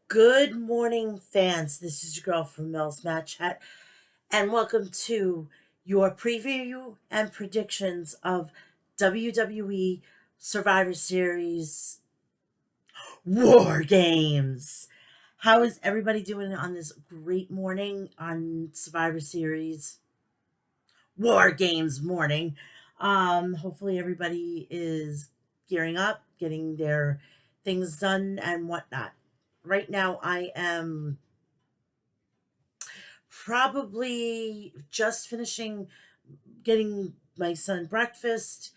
Good morning, fans. This is your girl from Mel's Match Chat, and welcome to your preview and predictions of WWE Survivor Series War Games. How is everybody doing on this great morning on Survivor Series War Games morning? Hopefully, everybody is gearing up, getting their things done, and whatnot. Right now, I am probably just finishing getting my son breakfast,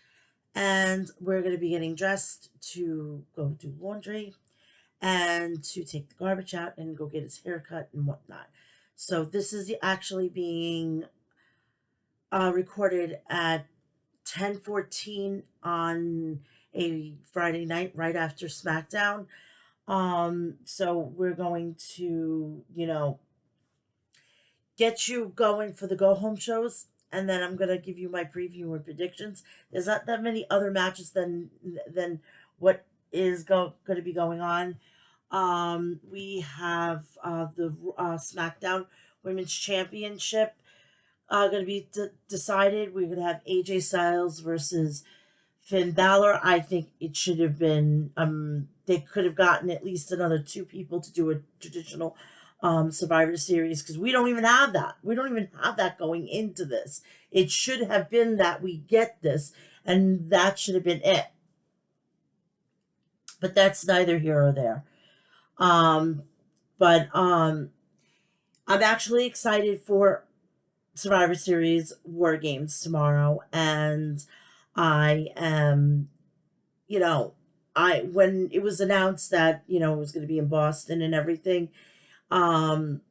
and we're going to be getting dressed to go do laundry and to take the garbage out and go get his haircut and whatnot. So this is actually being recorded at 10:14 on a Friday night right after SmackDown. So we're going to, get you going for the go home shows, and then I'm gonna give you my preview and predictions. There's not that many other matches than what is going to be going on. We have the SmackDown Women's Championship going to be decided. We're going to have AJ Styles versus Finn Balor. I think it should have been. They could have gotten at least another two people to do a traditional Survivor Series, because we don't even have that. We don't even have that going into this. It should have been that we get this, and that should have been it. But that's neither here or there. Um, but I'm actually excited for Survivor Series War Games tomorrow, and I am, you know, I when it was announced that it was going to be in Boston and everything, um,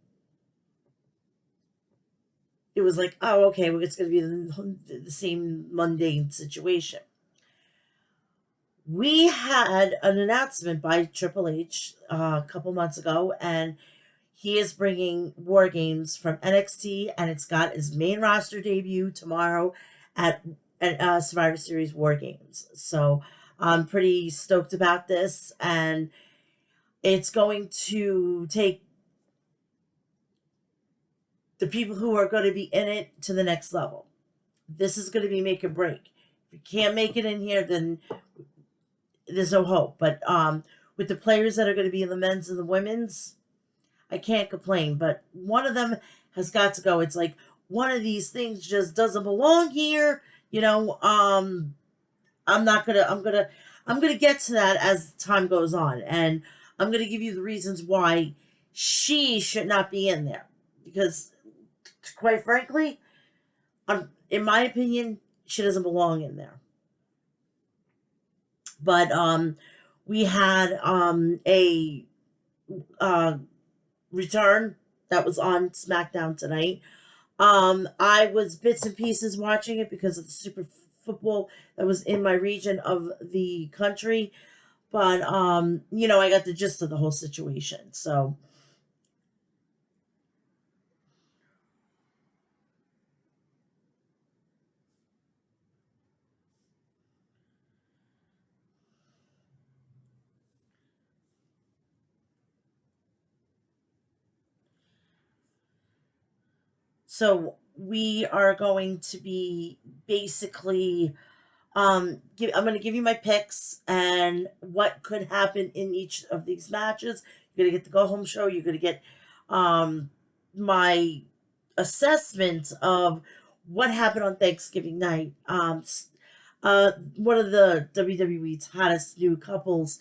it was like, oh, okay, well, it's going to be the same mundane situation. We had an announcement by Triple H a couple months ago, and he is bringing War Games from NXT, and it's got his main roster debut tomorrow at Survivor Series War Games. So I'm pretty stoked about this, and it's going to take the people who are going to be in it to the next level. This is going to be make or break. If you can't make it in here, then there's no hope. But with the players that are going to be in the men's and the women's, I can't complain. But one of them has got to go. It's like one of these things just doesn't belong here. I'm not gonna. I'm gonna get to that as time goes on, and I'm gonna give you the reasons why she should not be in there. Because, quite frankly, in my opinion, she doesn't belong in there. But we had a uh, return that was on SmackDown tonight. I was bits and pieces watching it because of the Super Football that was in my region of the country, but I got the gist of the whole situation. So we are going to be basically I'm going to give you my picks and what could happen in each of these matches. You're going to get the go home show. You're going to get um my assessment of what happened on Thanksgiving night. One of the WWE's hottest new couples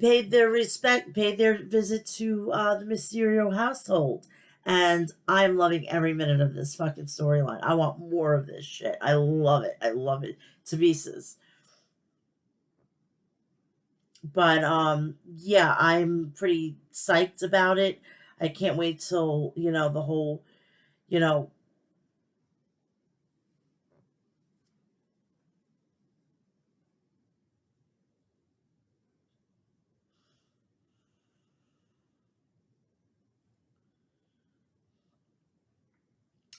paid their visit to the Mysterio household. And I'm loving every minute of this fucking storyline. I want more of this shit. I love it. I love it to pieces. But yeah, I'm pretty psyched about it. I can't wait till, the whole, you know,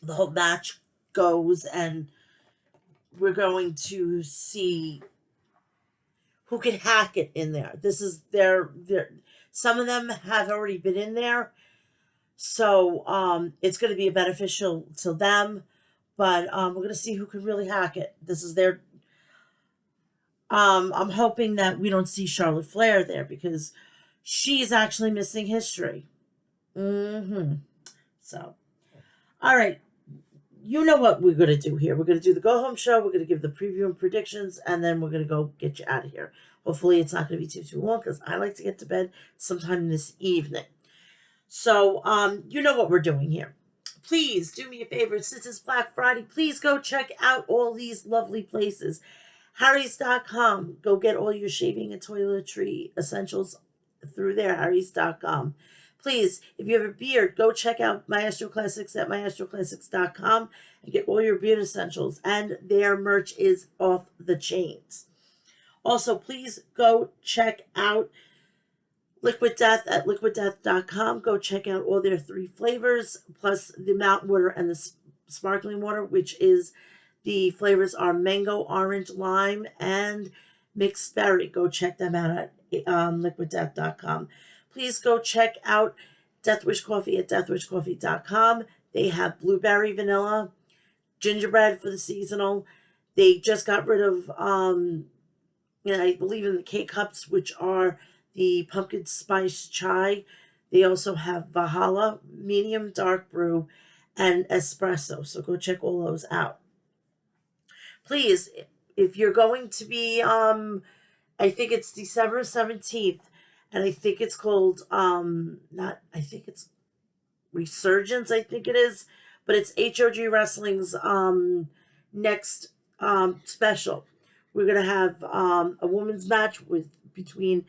the whole match goes, and we're going to see who can hack it in there. This is their some of them have already been in there, so it's going to be beneficial to them. But we're going to see who can really hack it. This is their. I'm hoping that we don't see Charlotte Flair there because she's actually missing history. Mm-hmm. So, all right. You know what we're going to do here. We're going to do the go home show. We're going to give the preview and predictions, and then we're going to go get you out of here. Hopefully, it's not going to be too long because I like to get to bed sometime this evening. So, you know what we're doing here. Please do me a favor. Since it's Black Friday, please go check out all these lovely places. Harry's.com. Go get all your shaving and toiletry essentials through there. Harry's.com. Please, if you have a beard, go check out Maestro Classics at maestroclassics.com and get all your beard essentials. And their merch is off the chains. Also, please go check out Liquid Death at liquiddeath.com. Go check out all their 3 flavors, plus the mountain water and the sparkling water, which is the flavors are mango, orange, lime, and mixed berry. Go check them out at liquiddeath.com. Please go check out Death Wish Coffee at deathwishcoffee.com. They have blueberry vanilla, gingerbread for the seasonal. They just got rid of, I believe in the K-Cups, which are the pumpkin spice chai. They also have Valhalla, medium dark brew, and espresso. So go check all those out. Please, if you're going to be, I think it's December 17th, and I think it's called, I think it's Resurgence, I think it is, but it's HOG Wrestling's next special. We're going to have a women's match between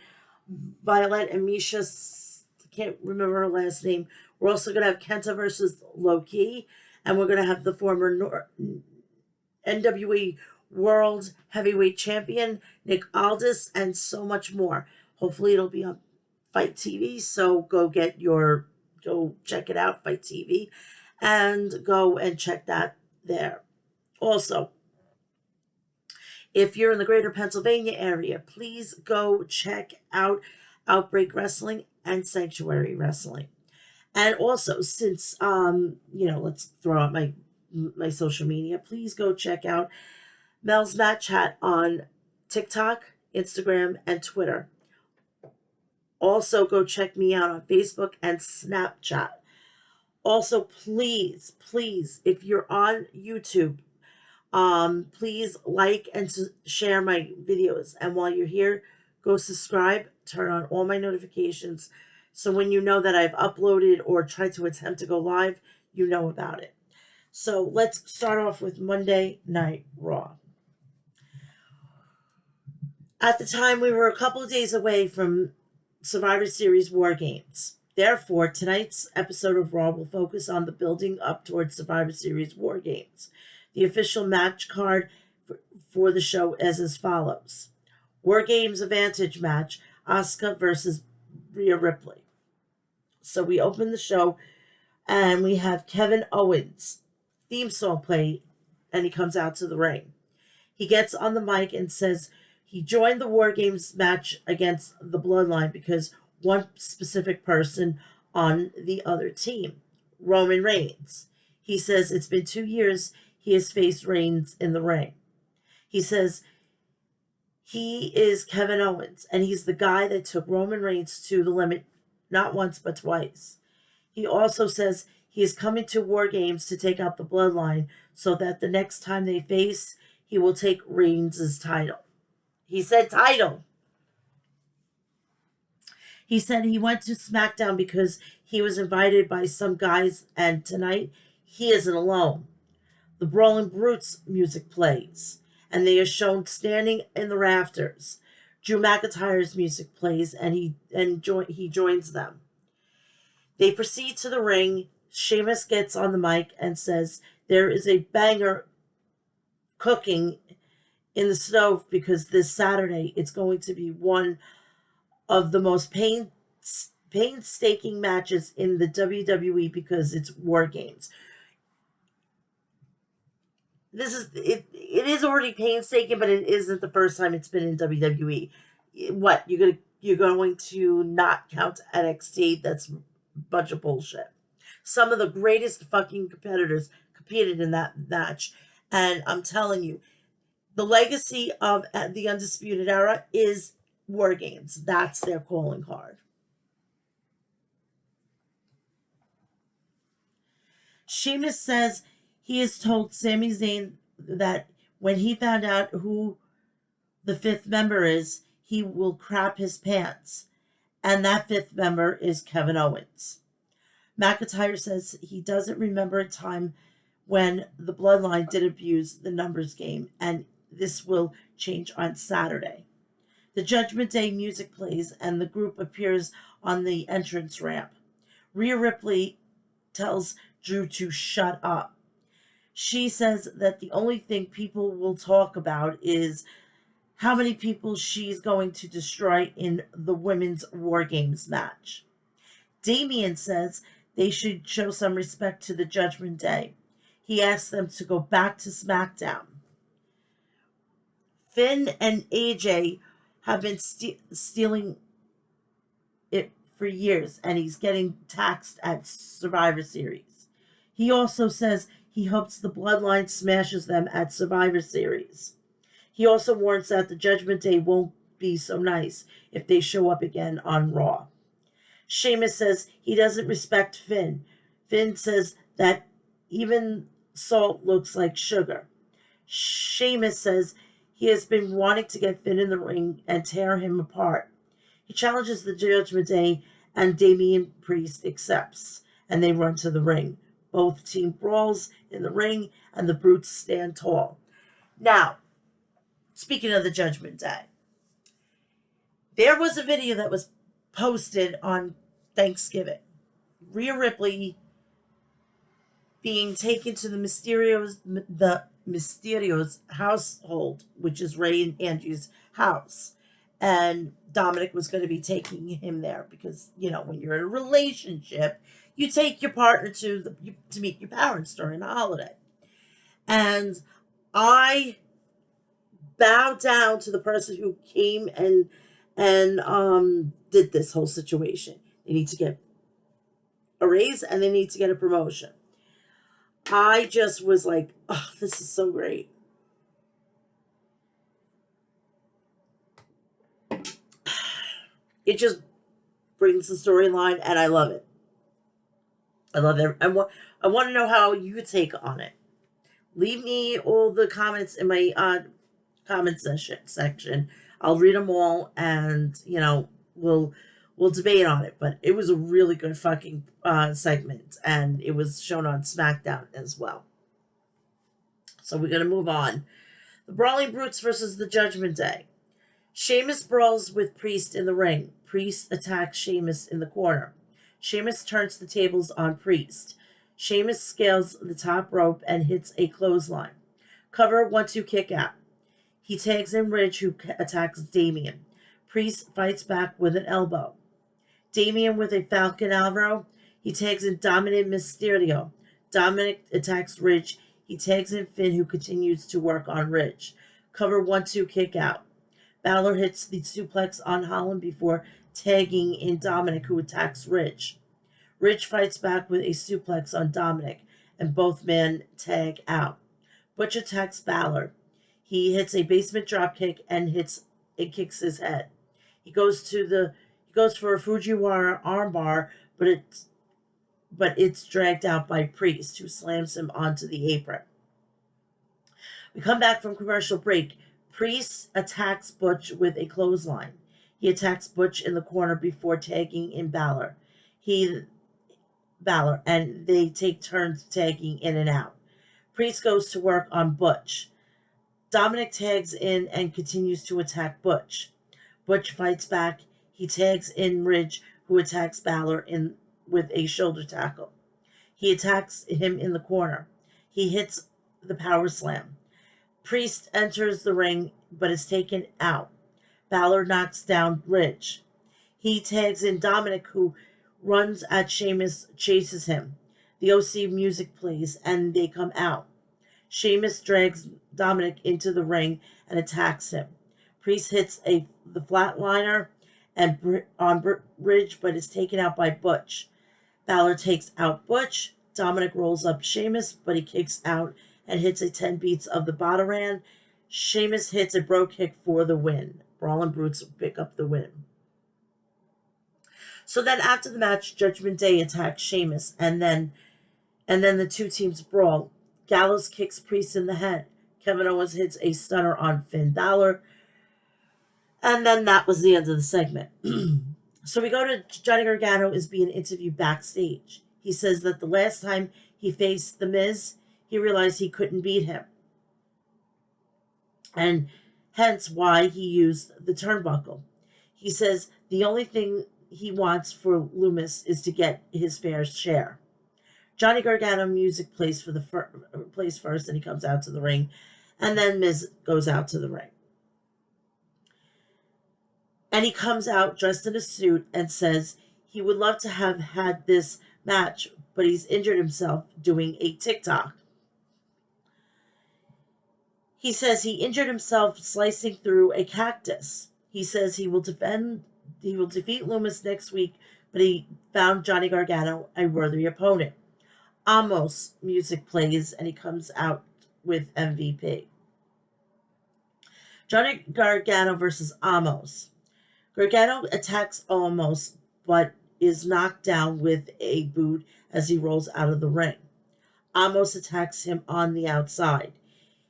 Violet and Misha. I can't remember her last name. We're also going to have Kenta versus Low-Ki, and we're going to have the former NWA World Heavyweight Champion Nick Aldis, and so much more. Hopefully it'll be on Fight TV, so go check it out, Fight TV, and go and check that there. Also, if you're in the greater Pennsylvania area, please go check out Outbreak Wrestling and Sanctuary Wrestling. And also, since, let's throw out my social media, please go check out Mel's Mat Chat on TikTok, Instagram, and Twitter. Also, go check me out on Facebook and Snapchat. Also, please, if you're on YouTube, please like and share my videos. And while you're here, go subscribe, turn on all my notifications, so when you know that I've uploaded or tried to attempt to go live, you know about it. So let's start off with Monday Night Raw. At the time, we were a couple of days away from Survivor Series Wargames. Therefore, tonight's episode of Raw will focus on the building up towards Survivor Series Wargames. The official match card for the show is as follows. Wargames Advantage match, Asuka versus Rhea Ripley. So we open the show and we have Kevin Owens' theme song play, and he comes out to the ring. He gets on the mic and says he joined the Wargames match against the Bloodline because one specific person on the other team, Roman Reigns. He says it's been 2 years he has faced Reigns in the ring. He says he is Kevin Owens, and he's the guy that took Roman Reigns to the limit not once but twice. He also says he is coming to Wargames to take out the Bloodline so that the next time they face, he will take Reigns' title. He said title. He said he went to SmackDown because he was invited by some guys, and tonight he isn't alone. The Brawling Brutes music plays, and they are shown standing in the rafters. Drew McIntyre's music plays, and he joins them. They proceed to the ring. Sheamus gets on the mic and says there is a banger cooking in the stove because this Saturday it's going to be one of the most painstaking matches in the WWE because it's War Games. this is it. It is already painstaking, but it isn't the first time it's been in WWE. What you're going to not count NXT? That's a bunch of bullshit. Some of the greatest fucking competitors competed in that match, and I'm telling you, the legacy of the Undisputed Era is War Games. That's their calling card. Sheamus says he has told Sami Zayn that when he found out who the fifth member is, he will crap his pants. And that fifth member is Kevin Owens. McIntyre says he doesn't remember a time when the Bloodline did abuse the numbers game, and this will change on Saturday. The Judgment Day music plays, and the group appears on the entrance ramp. Rhea Ripley tells Drew to shut up. She says that the only thing people will talk about is how many people she's going to destroy in the women's War Games match. Damian says they should show some respect to the Judgment Day. He asks them to go back to SmackDown. Finn and AJ have been stealing it for years, and he's getting taxed at Survivor Series. He also says he hopes the Bloodline smashes them at Survivor Series. He also warns that the Judgment Day won't be so nice if they show up again on Raw. Sheamus says he doesn't respect Finn. Finn says that even salt looks like sugar. Sheamus says he has been wanting to get Finn in the ring and tear him apart. He challenges the Judgment Day, and Damian Priest accepts, and they run to the ring. Both team brawls in the ring, and the Brutes stand tall. Now, speaking of the Judgment Day, there was a video that was posted on Thanksgiving. Rhea Ripley being taken to the Mysterio's household, which is Ray and Angie's house. And Dominic was going to be taking him there because, when you're in a relationship, you take your partner to meet your parents during a holiday. And I bow down to the person who came and did this whole situation. They need to get a raise and they need to get a promotion. I just was like, oh, this is so great. It just brings the storyline, and I love it. I love it. I want to know how you take on it. Leave me all the comments in my comment section. I'll read them all, and we'll debate on it. But it was a really good fucking segment, and it was shown on SmackDown as well. So we're gonna move on. The Brawling Brutes versus the Judgment Day. Sheamus brawls with Priest in the ring. Priest attacks Sheamus in the corner. Sheamus turns the tables on Priest. Sheamus scales the top rope and hits a clothesline. Cover 1-2 kick out. He tags in Ridge, who attacks Damian. Priest fights back with an elbow. Damian with a Falcon Arrow. He tags in Dominic Mysterio. Dominic attacks Ridge. He tags in Finn, who continues to work on Ridge. Cover 1-2 kick out. Balor hits the suplex on Holland before tagging in Dominic, who attacks Ridge. Ridge fights back with a suplex on Dominic, and both men tag out. Butch attacks Balor. He hits a basement dropkick and kicks his head. He goes for a Fujiwara armbar, but it's dragged out by Priest, who slams him onto the apron. We come back from commercial break. Priest attacks Butch with a clothesline. He attacks Butch in the corner before tagging in Balor. And they take turns tagging in and out. Priest goes to work on Butch. Dominic tags in and continues to attack Butch. Butch fights back. He tags in Ridge, who attacks Balor with a shoulder tackle. He attacks him in the corner. He hits the power slam. Priest enters the ring, but is taken out. Balor knocks down Ridge. He tags in Dominic, who runs at Sheamus, chases him. The OC music plays, and they come out. Sheamus drags Dominic into the ring and attacks him. Priest hits the flatliner on Bridge, but is taken out by Butch. Balor takes out Butch. Dominic rolls up Sheamus, but he kicks out and hits a 10 beats of the Bataran. Sheamus hits a bro kick for the win. Brawling Brutes pick up the win. So then after the match, Judgment Day attacks Sheamus, and then the two teams brawl. Gallows kicks Priest in the head. Kevin Owens hits a stunner on Finn Balor. And then that was the end of the segment. So we go to Johnny Gargano is being interviewed backstage. He says that the last time he faced The Miz, he realized he couldn't beat him. And hence why he used the turnbuckle. He says the only thing he wants for Loomis is to get his fair share. Johnny Gargano music plays first, and he comes out to the ring, and then Miz goes out to the ring. And he comes out dressed in a suit and says he would love to have had this match, but he's injured himself doing a TikTok. He says he injured himself slicing through a cactus. He says he will defeat Loomis next week, but he found Johnny Gargano a worthy opponent. Amos music plays, and he comes out with MVP. Johnny Gargano versus Amos. Gargano attacks Amos, but is knocked down with a boot as he rolls out of the ring. Amos attacks him on the outside.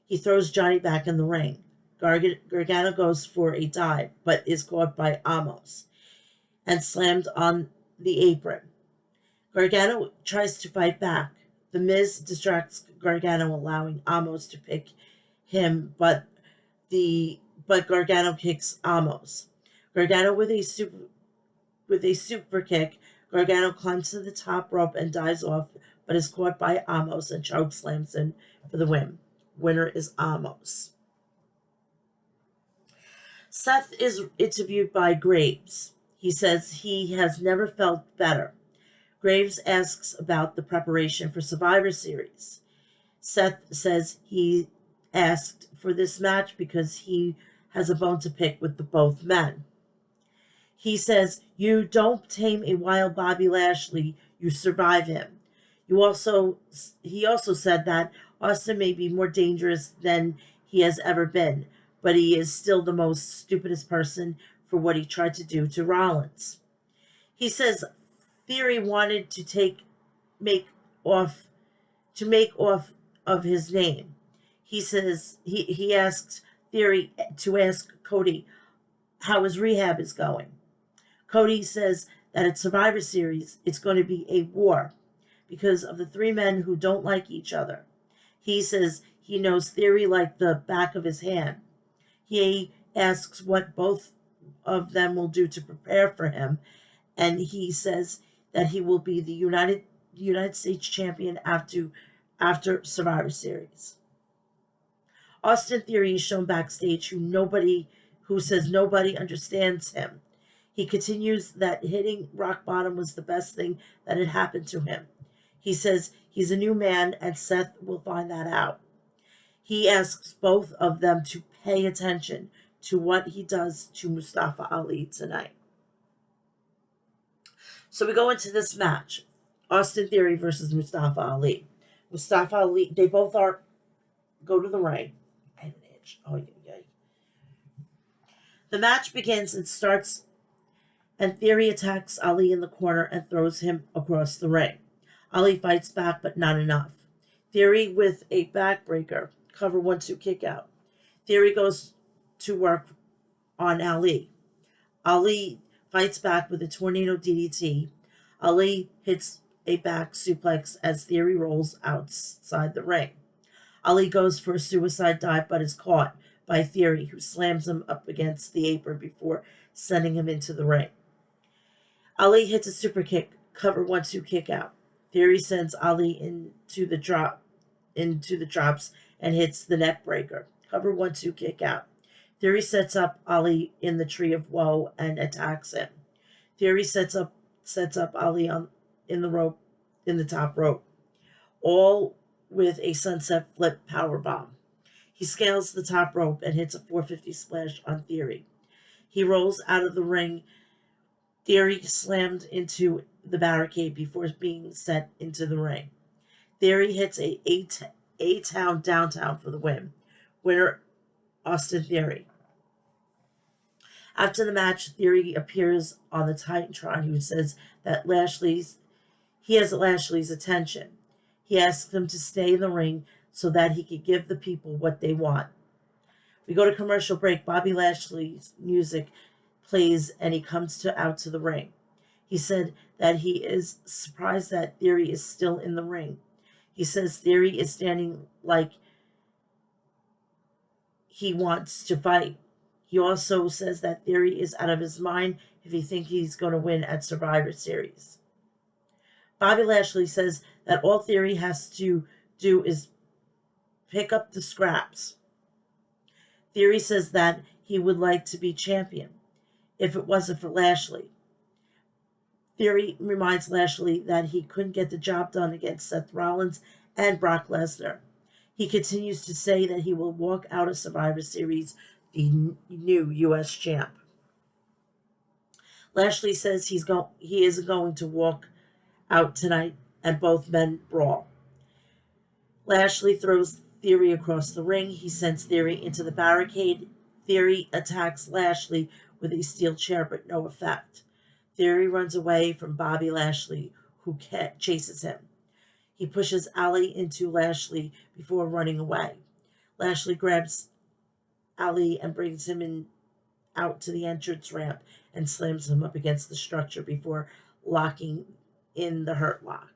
He throws Johnny back in the ring. Gargano goes for a dive, but is caught by Amos and slammed on the apron. Gargano tries to fight back. The Miz distracts Gargano, allowing Amos to pick him, but Gargano kicks Amos. Gargano with a super kick. Gargano climbs to the top rope and dives off, but is caught by Amos and choke slams him for the win. Winner is Amos. Seth is interviewed by Graves. He says he has never felt better. Graves asks about the preparation for Survivor Series. Seth says he asked for this match because he has a bone to pick with both men. He says, you don't tame a wild Bobby Lashley, you survive him. He also said that Austin may be more dangerous than he has ever been, but he is still the most stupidest person for what he tried to do to Rollins. He says Theory wanted to make off of his name. He says he asks Theory to ask Cody how his rehab is going. Cody says that at Survivor Series, it's going to be a war because of the three men who don't like each other. He says he knows Theory like the back of his hand. He asks what both of them will do to prepare for him, and he says that he will be the United States champion after Survivor Series. Austin Theory is shown backstage who says nobody understands him. He continues that hitting rock bottom was the best thing that had happened to him. He says he's a new man and Seth will find that out. He asks both of them to pay attention to what he does to Mustafa Ali tonight. So we go into this match. Austin Theory versus Mustafa Ali. Mustafa Ali, they both go to the ring. I have an itch. Oh, yeah. The match begins and starts, and Theory attacks Ali in the corner and throws him across the ring. Ali fights back, but not enough. Theory with a backbreaker, cover 1-2 kick out. Theory goes to work on Ali. Ali fights back with a tornado DDT. Ali hits a back suplex as Theory rolls outside the ring. Ali goes for a suicide dive, but is caught by Theory, who slams him up against the apron before sending him into the ring. Ali hits a super kick, cover 1-2 kick out. Theory sends Ali into the drops and hits the neck breaker, cover 1-2 kick out. Theory sets up Ali in the Tree of Woe and attacks him. Theory sets up Ali in the top rope. All with a sunset flip power bomb. He scales the top rope and hits a 450 splash on Theory. He rolls out of the ring. Theory slammed into the barricade before being sent into the ring. Theory hits A-Town downtown for the win. Winner, Austin Theory. After the match, Theory appears on the Titantron, who says that he has Lashley's attention. He asks him to stay in the ring so that he could give the people what they want. We go to commercial break. Bobby Lashley's music plays and he comes out to the ring. He said that he is surprised that Theory is still in the ring. He says Theory is standing like he wants to fight. He also says that Theory is out of his mind if he thinks he's going to win at Survivor Series. Bobby Lashley says that all Theory has to do is pick up the scraps. Theory says that he would like to be champion if it wasn't for Lashley. Theory reminds Lashley that he couldn't get the job done against Seth Rollins and Brock Lesnar. He continues to say that he will walk out of Survivor Series the new U.S. champ. Lashley says he isn't going to walk out tonight, and both men brawl. Lashley throws Theory across the ring. He sends Theory into the barricade. Theory attacks Lashley with a steel chair, but no effect. Theory runs away from Bobby Lashley, who chases him. He pushes Ali into Lashley before running away. Lashley grabs Ali and brings him out to the entrance ramp and slams him up against the structure before locking in the Hurt Lock.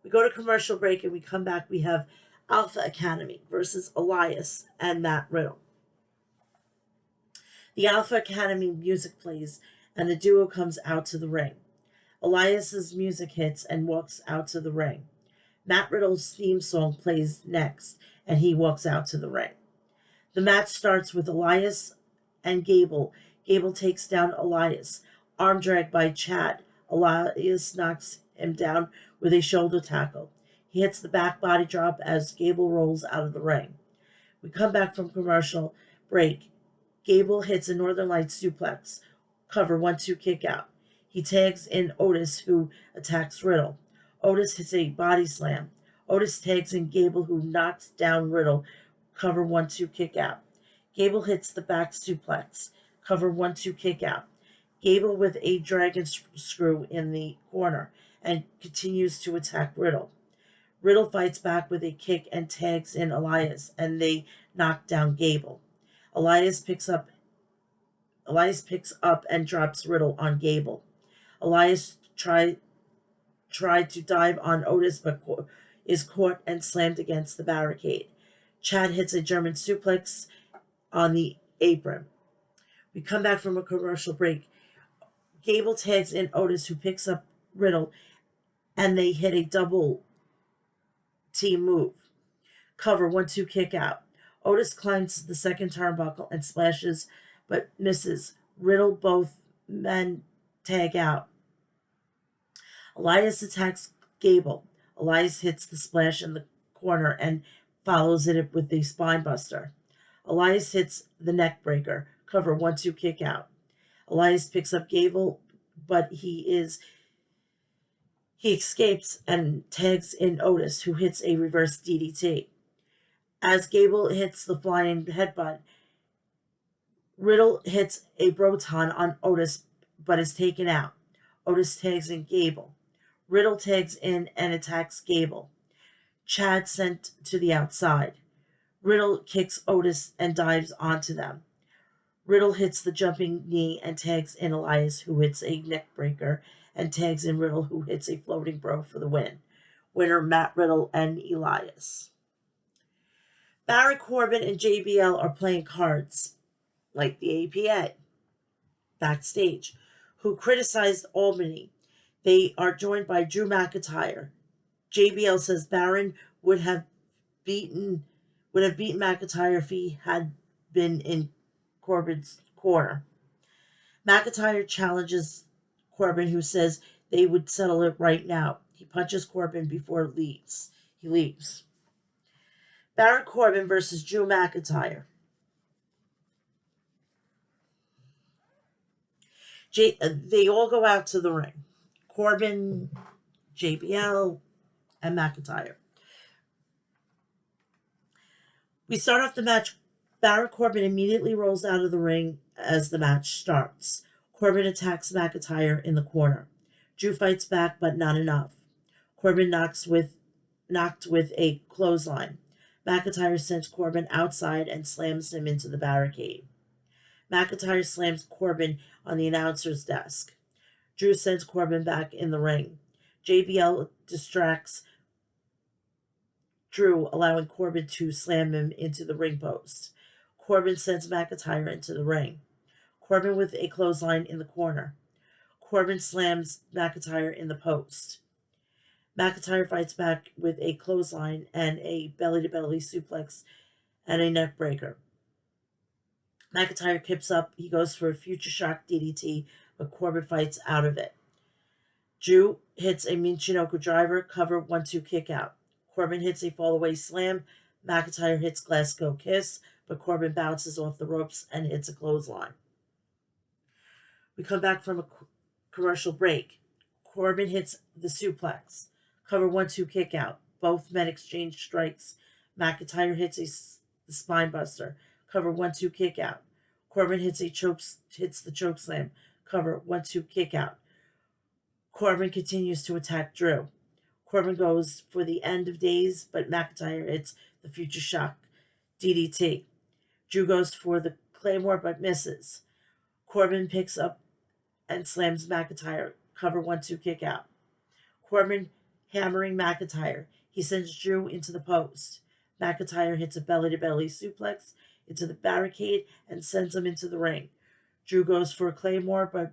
We go to commercial break and we come back. We have Alpha Academy versus Elias and Matt Riddle. The Alpha Academy music plays and the duo comes out to the ring. Elias's music hits and walks out to the ring. Matt Riddle's theme song plays next and he walks out to the ring. The match starts with Elias and Gable. Gable takes down Elias. Arm drag by Chad. Elias knocks him down with a shoulder tackle. He hits the back body drop as Gable rolls out of the ring. We come back from commercial break. Gable hits a Northern Lights suplex. Cover 1-2 kick out. He tags in Otis, who attacks Riddle. Otis hits a body slam. Otis tags in Gable, who knocks down Riddle. Cover 1-2 kick out. Gable hits the back suplex. Cover 1-2 kick out. Gable with a dragon screw in the corner and continues to attack Riddle. Riddle fights back with a kick and tags in Elias, and they knock down Gable. Elias picks up and drops Riddle on Gable. Elias tried to dive on Otis, but is caught and slammed against the barricade. Chad hits a German suplex on the apron. We come back from a commercial break. Gable tags in Otis, who picks up Riddle, and they hit a double team move. Cover 1-2 kick out. Otis climbs the second turnbuckle and splashes, but misses. Riddle, both men tag out. Elias attacks Gable. Elias hits the splash in the corner and follows it with the spine buster. Elias hits the neck breaker. Cover 1-2 kick out. Elias picks up Gable, but he escapes and tags in Otis, who hits a reverse DDT. As Gable hits the flying headbutt, Riddle hits a Broton on Otis, but is taken out. Otis tags in Gable. Riddle tags in and attacks Gable. Chad sent to the outside. Riddle kicks Otis and dives onto them. Riddle hits the jumping knee and tags in Elias, who hits a neck breaker, and tags in Riddle, who hits a floating bro for the win. Winner, Matt Riddle and Elias. Baron Corbin and JBL are playing cards, like the APA, backstage, who criticized Albany. They are joined by Drew McIntyre. JBL says Baron would have beaten McIntyre if he had been in Corbin's corner. McIntyre challenges Corbin, who says they would settle it right now. He punches Corbin before it leaves. He leaves. Baron Corbin versus Drew McIntyre. They all go out to the ring. Corbin, JBL, and McIntyre. We start off the match. Baron Corbin immediately rolls out of the ring as the match starts. Corbin attacks McIntyre in the corner. Drew fights back, but not enough. Corbin knocked with a clothesline. McIntyre sends Corbin outside and slams him into the barricade. McIntyre slams Corbin on the announcer's desk. Drew sends Corbin back in the ring. JBL distracts Drew, allowing Corbin to slam him into the ring post. Corbin sends McIntyre into the ring. Corbin with a clothesline in the corner. Corbin slams McIntyre in the post. McIntyre fights back with a clothesline and a belly-to-belly suplex and a neck breaker. McIntyre kips up. He goes for a future shock DDT, but Corbin fights out of it. Drew hits a Michinoku driver, cover 1-2 kick out. Corbin hits a fallaway slam. McIntyre hits Glasgow kiss, but Corbin bounces off the ropes and hits a clothesline. We come back from a commercial break. Corbin hits the suplex. Cover 1-2 kick out. Both men exchange strikes. McIntyre hits the spine buster. Cover 1-2 kick out. Corbin hits the choke slam. Cover 1-2 kick out. Corbin continues to attack Drew. Corbin goes for the end of days, but McIntyre hits the future shock DDT. Drew goes for the Claymore but misses. Corbin picks up and slams McIntyre. Cover 1-2 kick out. Corbin hammering McIntyre. He sends Drew into the post. McIntyre hits a belly-to-belly suplex into the barricade and sends him into the ring. Drew goes for a Claymore, but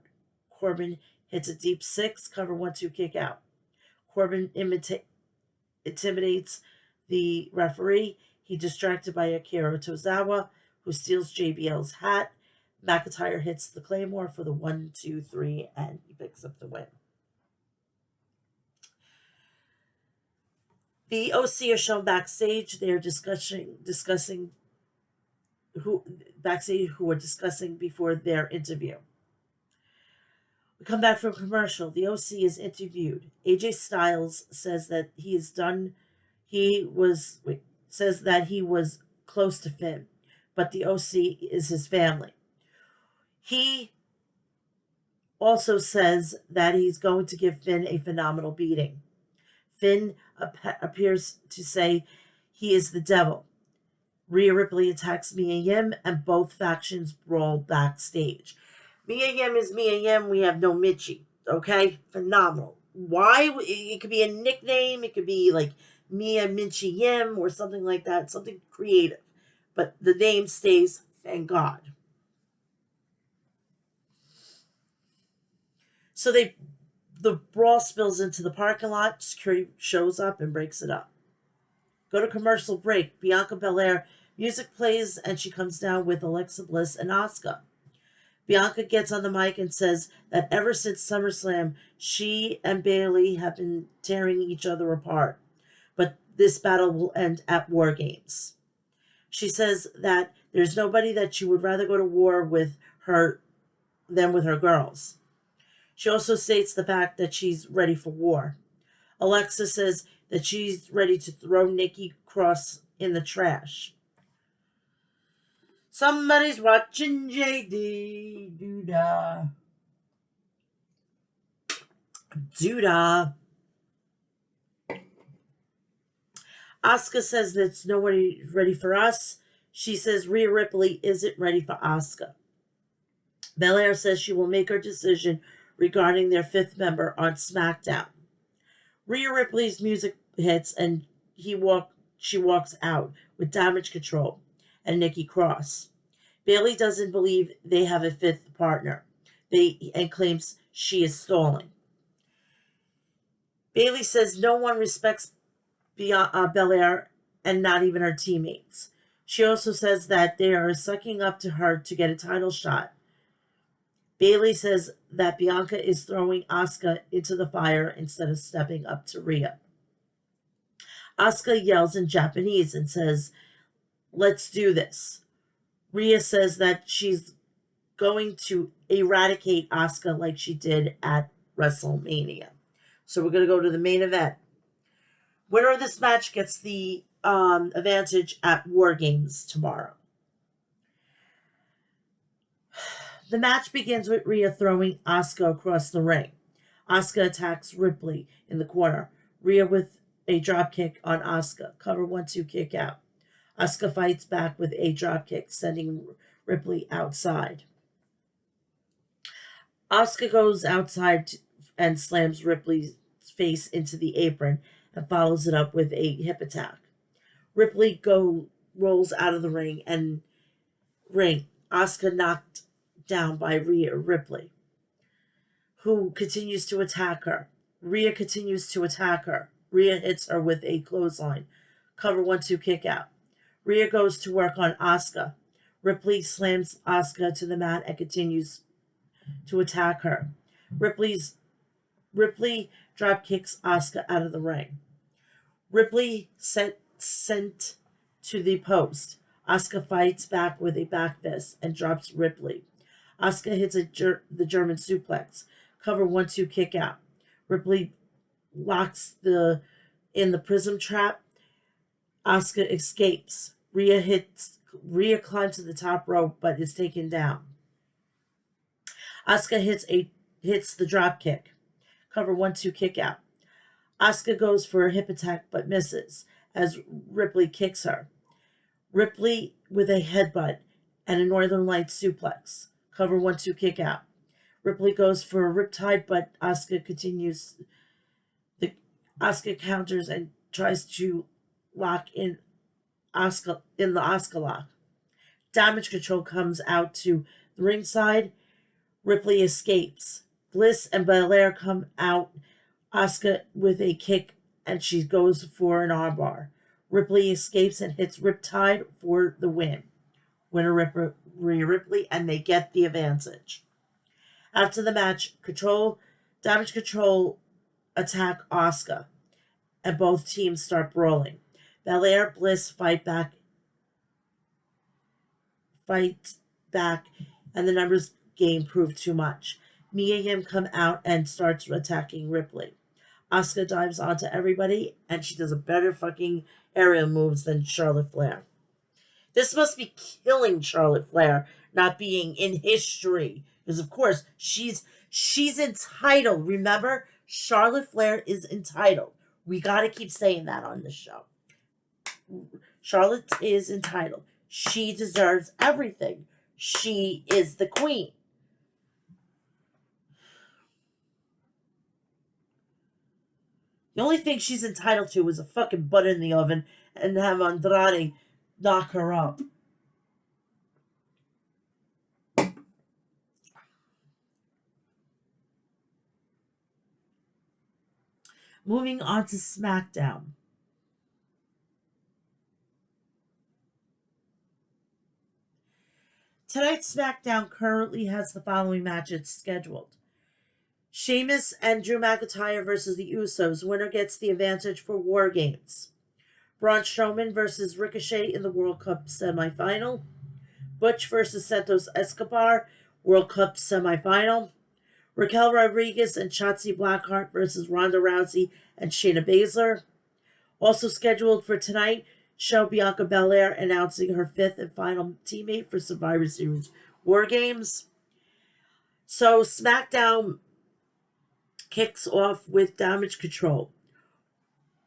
Corbin hits a deep six. Cover 1-2 kick out. Corbin intimidates the referee. He's distracted by Akira Tozawa, who steals JBL's hat. McIntyre hits the Claymore for the 1-2-3, and he picks up the win. The OC are shown backstage. They are discussing who are discussing before their interview. We come back from commercial. The OC is interviewed. AJ Styles says that says that he was close to Finn, but the OC is his family. He also says that he's going to give Finn a phenomenal beating. Finn appears to say he is the devil. Rhea Ripley attacks Mia Yim, and both factions brawl backstage. Mia Yim is Mia Yim. We have no Mitchie. Okay? Phenomenal. Why? It could be a nickname. It could be like Mia Minchie Yim or something like that. Something creative. But the name stays, thank God. So the brawl spills into the parking lot. Security shows up and breaks it up. Go to commercial break. Bianca Belair. Music plays and she comes down with Alexa Bliss and Asuka. Bianca gets on the mic and says that ever since SummerSlam, she and Bayley have been tearing each other apart. But this battle will end at Wargames. She says that there's nobody that she would rather go to war with her than with her girls. She also states the fact that she's ready for war. Alexa says that she's ready to throw Nikki Cross in the trash. Somebody's watching JD. Doodah. Doodah. Asuka says that nobody ready for us. She says Rhea Ripley isn't ready for Asuka. Belair says she will make her decision regarding their fifth member on SmackDown. Rhea Ripley's music hits and she walks out with Damage Control and Nikki Cross. Bayley doesn't believe they have a fifth partner and claims she is stalling. Bayley says no one respects Belair and not even her teammates. She also says that they are sucking up to her to get a title shot. Bayley says that Bianca is throwing Asuka into the fire instead of stepping up to Rhea. Asuka yells in Japanese and says, "Let's do this." Rhea says that she's going to eradicate Asuka like she did at WrestleMania. So we're going to go to the main event. Winner of this match gets the advantage at Wargames tomorrow. The match begins with Rhea throwing Asuka across the ring. Asuka attacks Ripley in the corner. Rhea with a dropkick on Asuka. Cover 1-2 kick out. Asuka fights back with a dropkick, sending Ripley outside. Asuka goes outside and slams Ripley's face into the apron and follows it up with a hip attack. Ripley rolls out of the ring. Asuka knocked down by Rhea Ripley, who continues to attack her. Rhea continues to attack her. Rhea hits her with a clothesline. Cover 1-2 kick out. Rhea goes to work on Asuka. Ripley slams Asuka to the mat and continues to attack her. Ripley drop kicks Asuka out of the ring. Ripley sent to the post. Asuka fights back with a back fist and drops Ripley. Asuka hits the German suplex. Cover 1-2 kick out. Ripley locks in the prism trap. Asuka escapes. Rhea climbs to the top rope but is taken down. Asuka hits the drop kick. Cover 1-2 kick out. Asuka goes for a hip attack but misses as Ripley kicks her. Ripley with a headbutt and a Northern Lights suplex. Cover 1-2 kick out. Ripley goes for a riptide, but Asuka continues. Asuka counters and tries to lock in Asuka in the Asuka lock. Damage Control comes out to the ringside. Ripley escapes. Bliss and Belair come out. Asuka with a kick, and she goes for an armbar. Ripley escapes and hits Riptide for the win. Winner Rhea Ripley, and they get the advantage. After the match, Damage Control attack Asuka, and both teams start brawling. Belair, Bliss fight back, and the numbers game proved too much. Mia Yim come out and starts attacking Ripley. Asuka dives onto everybody, and she does a better fucking aerial moves than Charlotte Flair. This must be killing Charlotte Flair, not being in history. Because, of course, she's entitled. Remember, Charlotte Flair is entitled. We got to keep saying that on the show. Charlotte is entitled. She deserves everything. She is the queen. The only thing she's entitled to is a fucking butt in the oven and have Andrade knock her up. Moving on to SmackDown. Tonight's SmackDown currently has the following matches scheduled. Sheamus and Drew McIntyre versus the Usos. Winner gets the advantage for War Games. Braun Strowman versus Ricochet in the World Cup semifinal. Butch versus Santos Escobar, World Cup semifinal. Raquel Rodriguez and Shotzi Blackheart versus Ronda Rousey and Shayna Baszler. Also scheduled for tonight, show Bianca Belair announcing her 5th and final teammate for Survivor Series War Games. So SmackDown kicks off with Damage Control.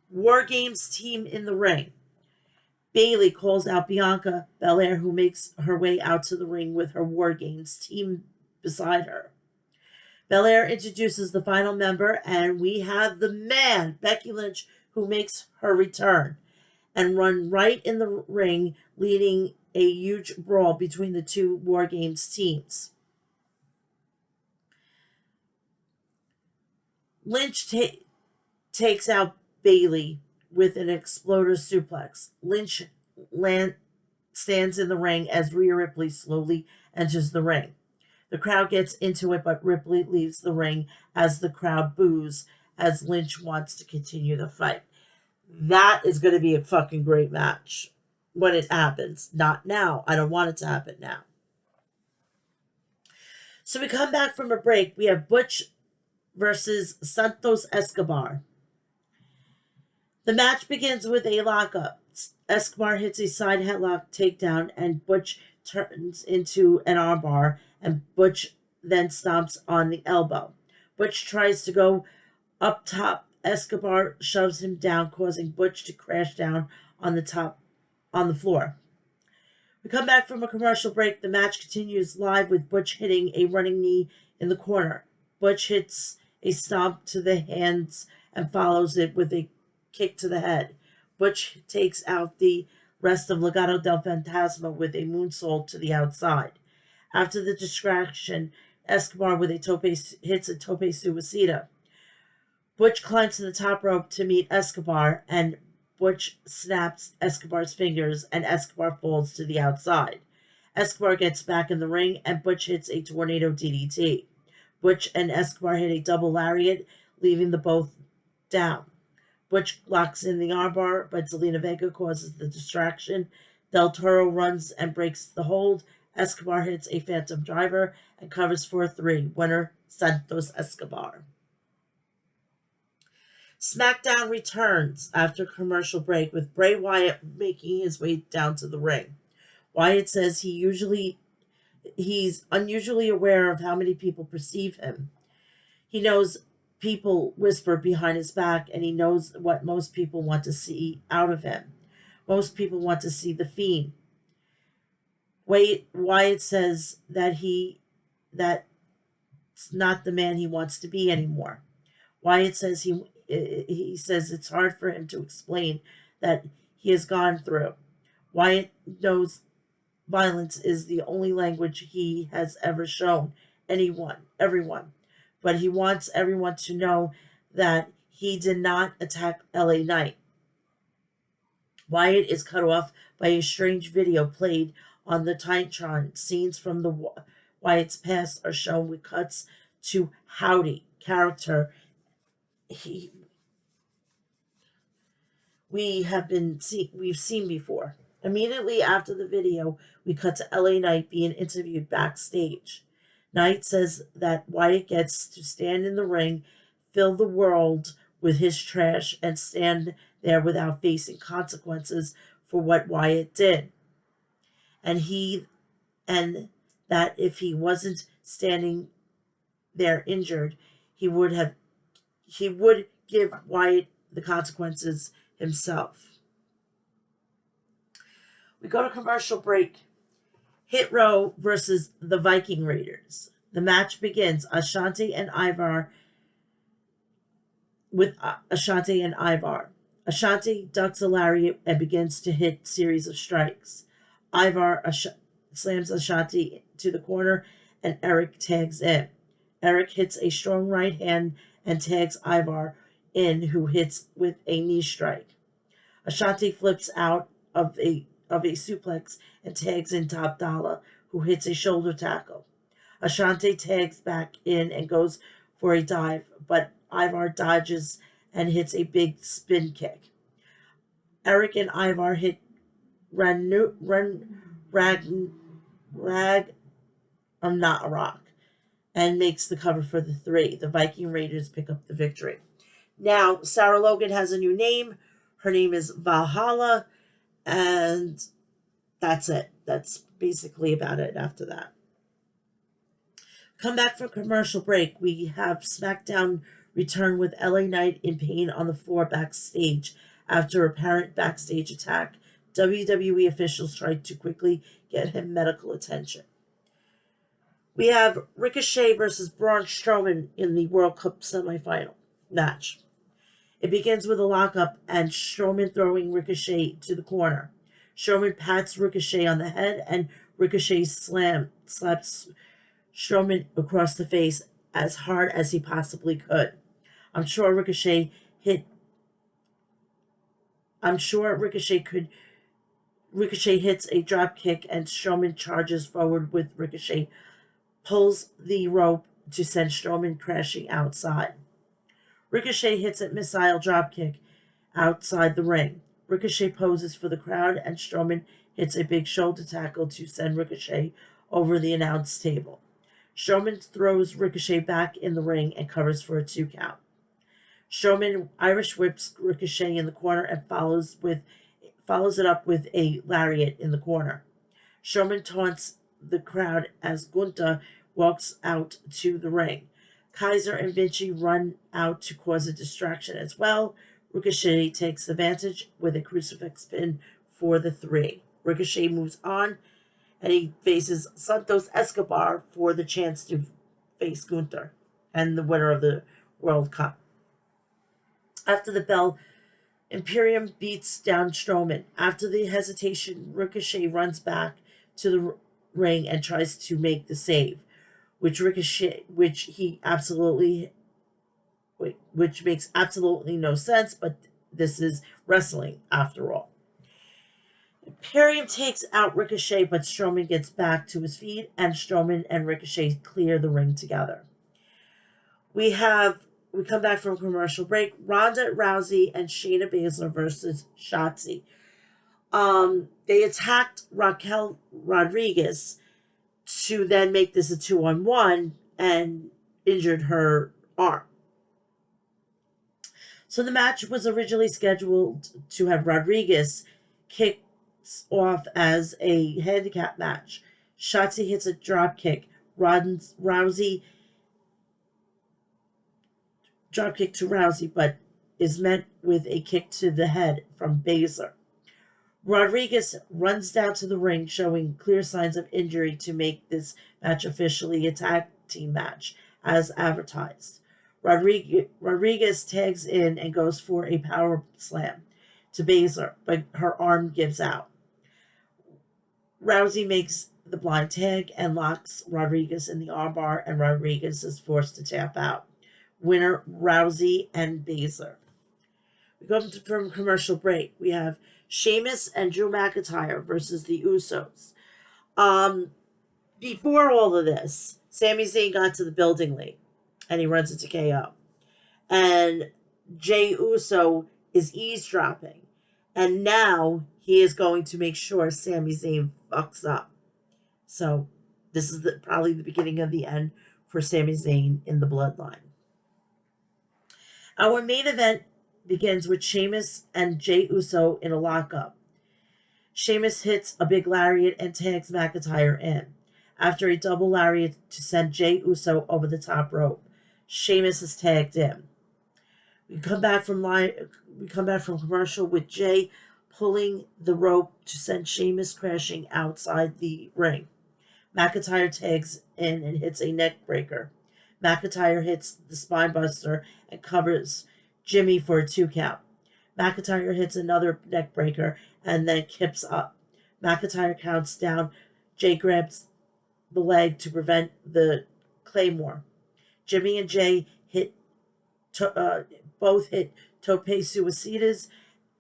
War Games team in the ring. Bayley calls out Bianca Belair, who makes her way out to the ring with her War Games team beside her. Belair introduces the final member, and we have the man, Becky Lynch, who makes her return and run right in the ring, leading a huge brawl between the two War Games teams. Lynch takes out Bayley with an exploder suplex. Lynch stands in the ring as Rhea Ripley slowly enters the ring. The crowd gets into it, but Ripley leaves the ring as the crowd boos as Lynch wants to continue the fight. That is going to be a fucking great match when it happens. Not now. I don't want it to happen now. So we come back from a break. We have Butch versus Santos Escobar. The match begins with a lockup. Escobar hits a side headlock takedown, and Butch turns into an armbar, and Butch then stomps on the elbow. Butch tries to go up top. Escobar shoves him down, causing Butch to crash down on the floor. We come back from a commercial break. The match continues live with Butch hitting a running knee in the corner. Butch hits a stomp to the hands and follows it with a kick to the head. Butch takes out the rest of Legado del Fantasma with a moonsault to the outside. After the distraction, Escobar with hits a tope suicida. Butch climbs to the top rope to meet Escobar, and Butch snaps Escobar's fingers, and Escobar falls to the outside. Escobar gets back in the ring, and Butch hits a tornado DDT. Butch and Escobar hit a double lariat, leaving the both down. Butch locks in the armbar, but Zelina Vega causes the distraction. Del Toro runs and breaks the hold. Escobar hits a phantom driver and covers for a 3. Winner, Santos Escobar. SmackDown returns after commercial break with Bray Wyatt making his way down to the ring. Wyatt says he's unusually aware of how many people perceive him. He knows people whisper behind his back, and he knows what most people want to see out of him. Most people want to see the Fiend. Wyatt says that's not the man he wants to be anymore. Wyatt says he says it's hard for him to explain that he has gone through. Wyatt knows violence is the only language he has ever shown everyone. But he wants everyone to know that he did not attack LA Knight. Wyatt is cut off by a strange video played on the Titantron. Scenes from the Wyatt's past are shown with cuts to Howdy, character we've seen before. Immediately after the video, we cut to LA Knight being interviewed backstage. Knight says that Wyatt gets to stand in the ring, fill the world with his trash, and stand there without facing consequences for what Wyatt did. And that if he wasn't standing there injured, he would give Wyatt the consequences himself. We go to commercial break. Hit Row versus the Viking Raiders. The match begins. Ashanti and Ivar. Ashanti ducks a lariat and begins to hit series of strikes. Ivar slams Ashanti to the corner, and Eric tags in. Eric hits a strong right hand and tags Ivar in, who hits with a knee strike. Ashanti flips out of a suplex and tags in Top Dollar, who hits a shoulder tackle. Ashanti tags back in and goes for a dive, but Ivar dodges and hits a big spin kick. Eric and Ivar hit not a rock, and makes the cover for the 3. The Viking Raiders pick up the victory. Now, Sarah Logan has a new name. Her name is Valhalla, and that's it. That's basically about it after that. Come back for commercial break. We have SmackDown return with LA Knight in pain on the floor backstage after apparent backstage attack. WWE officials tried to quickly get him medical attention. We have Ricochet versus Braun Strowman in the World Cup semifinal match. It begins with a lockup and Strowman throwing Ricochet to the corner. Strowman pats Ricochet on the head, and Ricochet slaps Strowman across the face as hard as he possibly could. I'm sure Ricochet hits a drop kick, and Strowman charges forward with Ricochet, pulls the rope to send Strowman crashing outside. Ricochet hits a missile dropkick, outside the ring. Ricochet poses for the crowd, and Strowman hits a big shoulder tackle to send Ricochet over the announce table. Strowman throws Ricochet back in the ring and covers for a 2 count. Strowman Irish whips Ricochet in the corner and follows it up with a lariat in the corner. Strowman taunts the crowd as Gunther walks out to the ring. Kaiser and Vinci run out to cause a distraction as well. Ricochet takes advantage with a crucifix pin for the 3. Ricochet moves on, and he faces Santos Escobar for the chance to face Gunther and the winner of the World Cup. After the bell, Imperium beats down Strowman. After the hesitation, Ricochet runs back to the ring and tries to make the save, which makes absolutely no sense, but this is wrestling after all. Imperium takes out Ricochet, but Strowman gets back to his feet, and Strowman and Ricochet clear the ring together. We come back from commercial break. Ronda Rousey and Shayna Baszler versus Shotzi. They attacked Raquel Rodriguez to then make this a 2-on-1 and injured her arm. So the match was originally scheduled to have Rodriguez kicks off as a handicap match. Shotzi hits a drop kick. Rousey drop kick to Rousey, but is met with a kick to the head from Baszler. Rodriguez runs down to the ring, showing clear signs of injury to make this match officially a tag team match, as advertised. Rodriguez tags in and goes for a power slam to Baszler, but her arm gives out. Rousey makes the blind tag and locks Rodriguez in the armbar, and Rodriguez is forced to tap out. Winner, Rousey and Baszler. We go from commercial break. We have Sheamus and Drew McIntyre versus the Usos. Before all of this, Sami Zayn got to the building late, and he runs into KO. And Jey Uso is eavesdropping, and now he is going to make sure Sami Zayn fucks up. So this is probably the beginning of the end for Sami Zayn in the bloodline. Our main event begins with Sheamus and Jey Uso in a lockup. Sheamus hits a big lariat and tags McIntyre in. After a double lariat to send Jey Uso over the top rope, Sheamus is tagged in. We come back from commercial with Jey pulling the rope to send Sheamus crashing outside the ring. McIntyre tags in and hits a neck breaker. McIntyre hits the spine buster and covers Jimmy for a 2 count. McIntyre hits another neck breaker and then kips up. McIntyre counts down. Jey grabs the leg to prevent the Claymore. Jimmy and Jey both hit tope suicidas,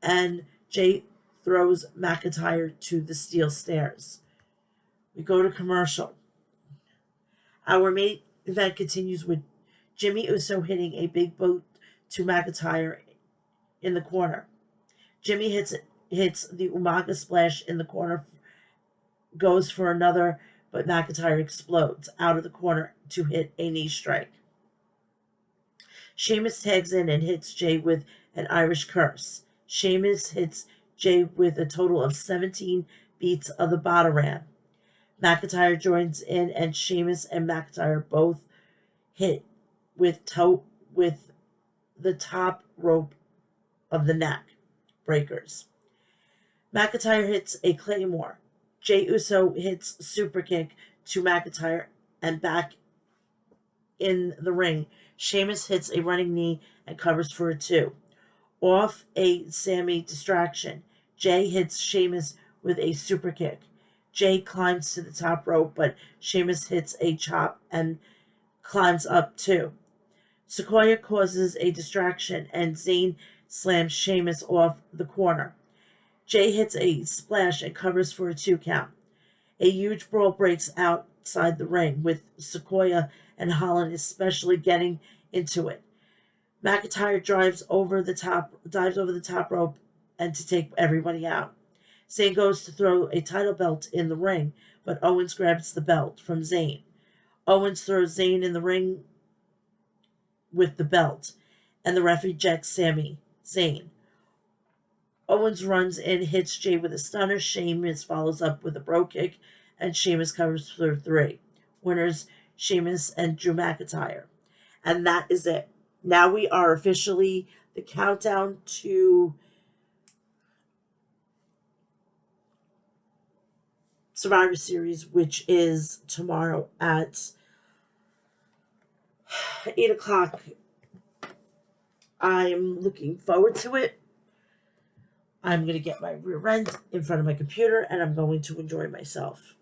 and Jey throws McIntyre to the steel stairs. We go to commercial. Our main event continues with Jimmy Uso hitting a big boot to McIntyre in the corner. Jimmy hits the Umaga splash in the corner, goes for another, but McIntyre explodes out of the corner to hit a knee strike. Sheamus tags in and hits Jey with an Irish curse. Sheamus hits Jey with a total of 17 beats of the Bataran. McIntyre joins in, and Sheamus and McIntyre both hit with the top rope of the neck breakers. McIntyre hits a Claymore. Jey Uso hits super kick to McIntyre, and back in the ring, Sheamus hits a running knee and covers for a 2. Off a Sami distraction, Jey hits Sheamus with a super kick. Jey climbs to the top rope, but Sheamus hits a chop and climbs up too. Sequoia causes a distraction, and Zayn slams Sheamus off the corner. Jey hits a splash and covers for a 2 count. A huge brawl breaks outside the ring, with Sequoia and Holland especially getting into it. McIntyre dives over the top rope and to take everybody out. Zayn goes to throw a title belt in the ring, but Owens grabs the belt from Zayn. Owens throws Zayn in the ring with the belt, and the ref ejects Sami Zayn. Owens runs in, hits Jay with a stunner. Sheamus follows up with a bro kick, and Sheamus covers for 3. Winners Sheamus and Drew McIntyre. And that is it. Now we are officially the countdown to Survivor Series, which is tomorrow at 8 o'clock. I'm looking forward to it. I'm going to get my rear end in front of my computer, and I'm going to enjoy myself.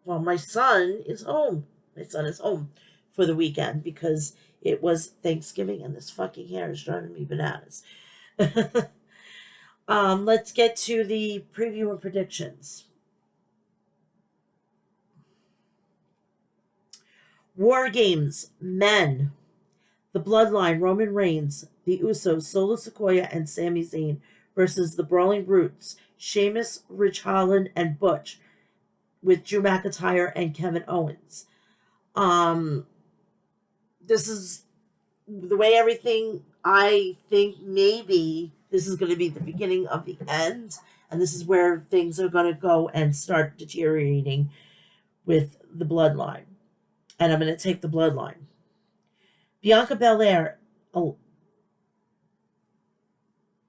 Well, my son is home. My son is home for the weekend because it was Thanksgiving, and this fucking hair is driving me bananas. Let's get to the preview and predictions. Wargames, men. The Bloodline, Roman Reigns, the Usos, Solo Sikoa, and Sami Zayn versus the Brawling Brutes, Sheamus, Rich Holland, and Butch, with Drew McIntyre and Kevin Owens. This is the way everything, I think maybe this is going to be the beginning of the end, and this is where things are going to go and start deteriorating with the Bloodline. And I'm going to take the Bloodline. Bianca Belair,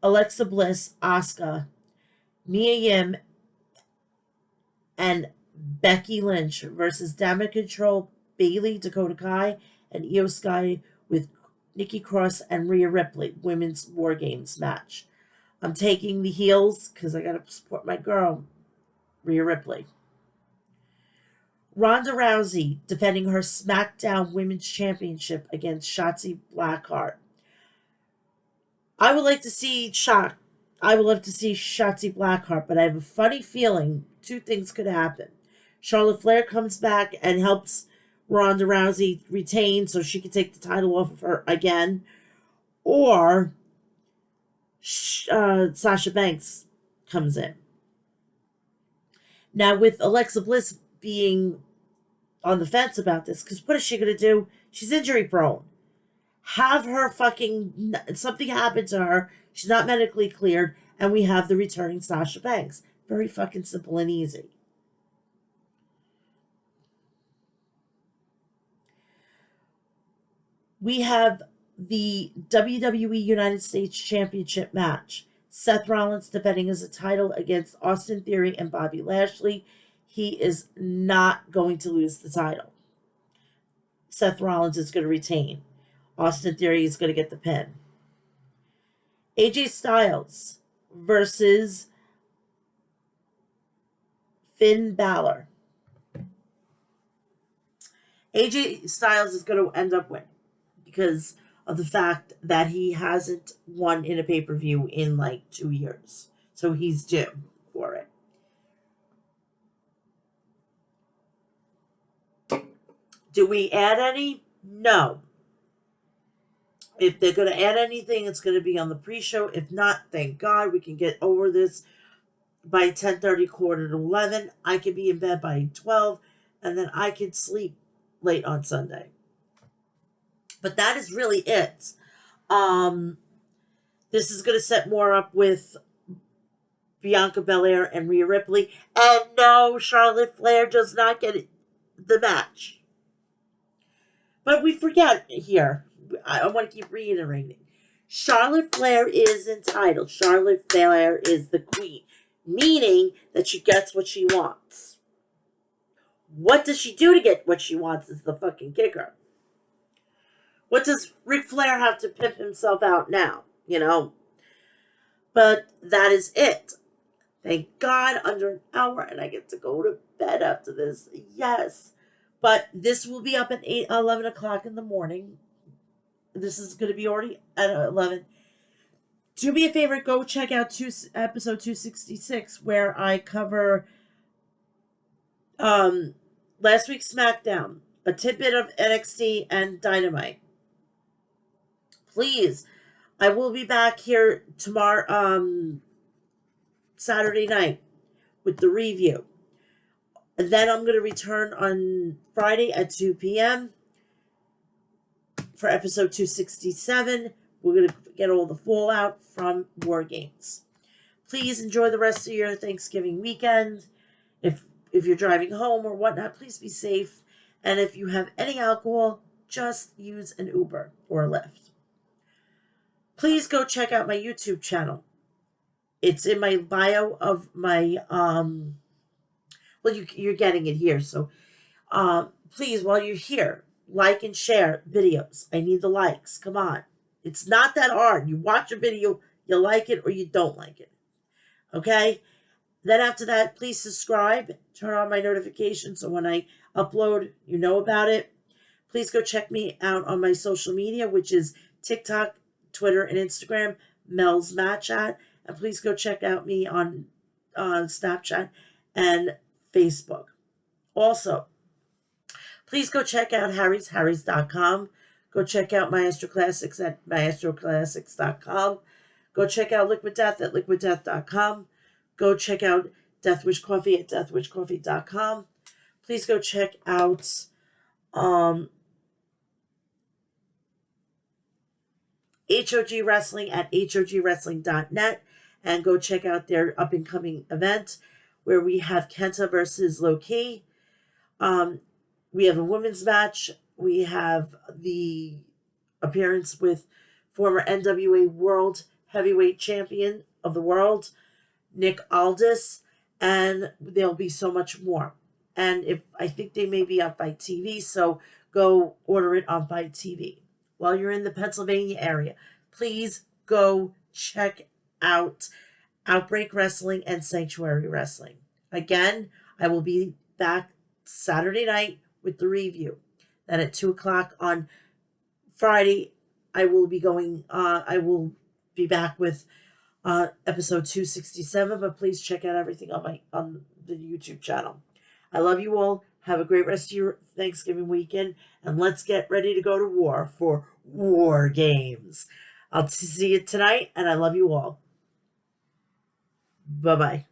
Alexa Bliss, Asuka, Mia Yim, and Becky Lynch versus Damage Control, Bayley, Dakota Kai, and Io Sky with Nikki Cross and Rhea Ripley, Women's War Games match. I'm taking the heels because I got to support my girl, Rhea Ripley. Ronda Rousey defending her SmackDown Women's Championship against Shotzi Blackheart. I would like to see I would love to see Shotzi Blackheart, but I have a funny feeling 2 things could happen. Charlotte Flair comes back and helps Ronda Rousey retain so she can take the title off of her again, or Sasha Banks comes in. Now, with Alexa Bliss being on the fence about this, because what is she going to do? She's injury prone. Have her something happen to her. She's not medically cleared, and we have the returning Sasha Banks. Very fucking simple and easy. We have the WWE United States Championship match. Seth Rollins defending his title against Austin Theory and Bobby Lashley. He is not going to lose the title. Seth Rollins is going to retain. Austin Theory is going to get the pin. AJ Styles versus Finn Balor. AJ Styles is going to end up winning because of the fact that he hasn't won in a pay-per-view in like 2 years. So he's due for it. Do we add any? No. If they're going to add anything, it's going to be on the pre-show. If not, thank God we can get over this by 10:30, quarter to 11. I could be in bed by 12, and then I could sleep late on Sunday. But that is really it. This is going to set more up with Bianca Belair and Rhea Ripley. And no, Charlotte Flair does not get the match. But we forget here. I want to keep reiterating. Charlotte Flair is entitled. Charlotte Flair is the queen. Meaning that she gets what she wants. What does she do to get what she wants is the fucking kicker. What does Ric Flair have to pimp himself out now? But that is it. Thank God, under an hour, and I get to go to bed after this. Yes. But this will be up at 11 o'clock in the morning. This is going to be already at 11. Do me a favor, go check out episode 266, where I cover last week's SmackDown, a tidbit of NXT and Dynamite. Please, I will be back here tomorrow, Saturday night, with the review. And then I'm going to return on Friday at 2 p.m. for episode 267. We're going to get all the fallout from Wargames. Please enjoy the rest of your Thanksgiving weekend. If you're driving home or whatnot, please be safe. And if you have any alcohol, just use an Uber or a Lyft. Please go check out my YouTube channel. It's in my bio of my, well, you're getting it here. So please, while you're here, like and share videos. I need the likes. Come on. It's not that hard. You watch a video, you like it or you don't like it. Okay? Then after that, please subscribe. Turn on my notifications so when I upload, you know about it. Please go check me out on my social media, which is TikTok, Twitter, and Instagram, Mel'S Match At. And please go check out me on Snapchat and Facebook. Also, please go check out harrys.com. Go check out Maestro Classics at maestroclassics.com. Go check out Liquid Death at liquiddeath.com. Go check out Deathwish Coffee at deathwishcoffee.com. Please go check out HOG Wrestling at hogwrestling.net. And go check out their up-and-coming event where we have Kenta versus Low-Ki. We have a women's match. We have the appearance with former NWA World Heavyweight Champion of the world, Nick Aldis, and there'll be so much more. And I think they may be on Fight TV, so go order it on Fight TV. While you're in the Pennsylvania area, please go check out Outbreak Wrestling and Sanctuary Wrestling. Again, I will be back Saturday night with the review. Then at 2 o'clock on Friday, I will be back with episode 267, but please check out everything on the YouTube channel. I love you all. Have a great rest of your Thanksgiving weekend, and let's get ready to go to war for War Games. I'll see you tonight, and I love you all. Bye-bye.